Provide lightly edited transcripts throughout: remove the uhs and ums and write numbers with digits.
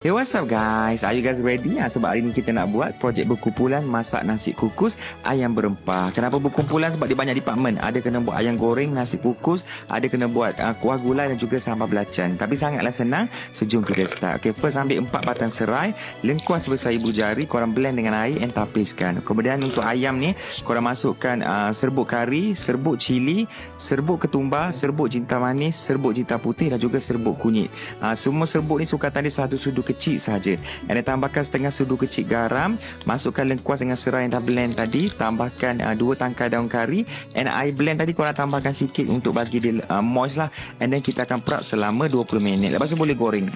Hey, what's up guys? Are you guys ready? Sebab hari ni kita nak buat projek berkumpulan masak nasi kukus ayam berempah. Kenapa berkumpulan? Sebab dia banyak department. Ada kena buat ayam goreng, nasi kukus, ada kena buat kuah gulai dan juga sambal belacan. Tapi sangatlah senang. So, jom kita start. Okay, first ambil 4 batang serai, lengkuas sebesar ibu jari, korang blend dengan air and tapiskan. Kemudian untuk ayam ni, korang masukkan serbuk kari, serbuk cili, serbuk ketumbar, serbuk jintan manis, serbuk jintan putih dan juga serbuk kunyit. Semua serbuk ni sukatan dia satu sudu kecil saja. Dan tambahkan setengah sudu kecil garam, masukkan lengkuas dengan serai yang dah blend tadi, tambahkan 2 tangkai daun kari, and air blend tadi korang tambahkan sikit untuk bagi dia moist lah. And then kita akan prep selama 20 minit. Lepas tu boleh goreng.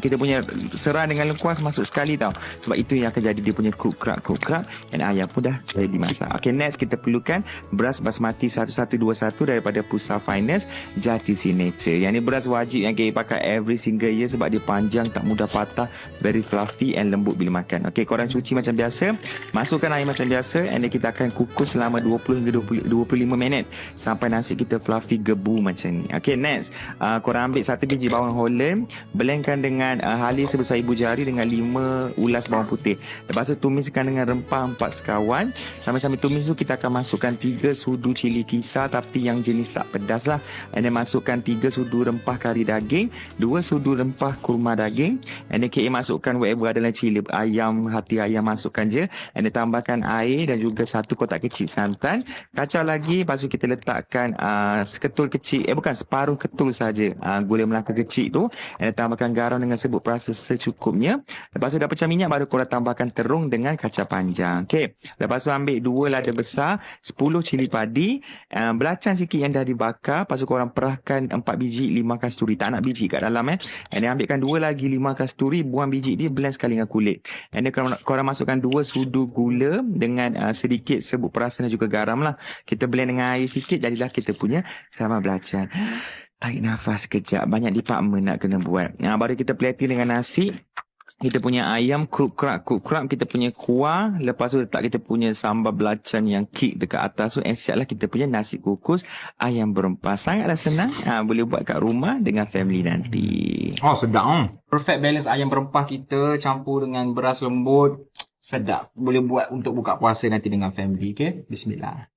Kita punya serai dengan lengkuas masuk sekali tau. Sebab itu yang akan jadi dia punya cook crab, and ayam pun dah ready masak. Okay, next kita perlukan beras basmati 1121 daripada Pusa Finest Jati Signature. Yang ni beras wajib yang kita pakai every single year sebab dia panjang, tak mudah patah, very fluffy and lembut bila makan. Okey, korang cuci macam biasa, masukkan air macam biasa, and then kita akan kukus selama 20 hingga 25 minit sampai nasi kita fluffy gebu macam ni. Okey, next, korang ambil 1 biji bawang holland, blendkan dengan halis sebesar ibu jari dengan 5 ulas bawang putih. Lepas tu tumiskan dengan rempah 4 sekawan. Sambil-sambil tumis tu kita akan masukkan 3 sudu cili kisar tapi yang jenis tak pedas lah. And then masukkan 3 sudu rempah kari daging, 2 sudu rempah kurma daging. And then KA masukkan whatever ada dalam cili ayam, hati ayam masukkan je. And then tambahkan air dan juga 1 kotak kecil santan. Kacau lagi, lepas tu kita letakkan seketul kecil, bukan, separuh ketul saja gula melaka kecil tu. And then tambahkan garam dengan serbuk perasa secukupnya. Lepas tu dah pecah minyak, baru korang tambahkan terung dengan kacang panjang. Okay, lepas tu ambil 2 lada besar, 10 cili padi, belacan sikit yang dah dibakar. Lepas tu korang perahkan 4 biji limau kasturi, tak nak biji kat dalam. And then ambilkan 2 lagi limau kasturi, buang biji dia, blend sekali dengan kulit. And then korang masukkan 2 sudu gula dengan sedikit serbuk perasa dan juga garam lah. Kita blend dengan air sikit, jadilah kita punya sambal belacan. Tarik nafas kejap, banyak department nak kena buat. Baru kita plating dengan nasi. Kita punya ayam cook crab, kita punya kuah. Lepas tu letak kita punya sambal belacan yang kick dekat atas tu. And siaplah kita punya nasi kukus ayam berempah. Sangatlah senang. Boleh buat kat rumah dengan family nanti. Oh, sedap. Perfect balance ayam berempah kita campur dengan beras lembut. Sedap. Boleh buat untuk buka puasa nanti dengan family. Okay, bismillah.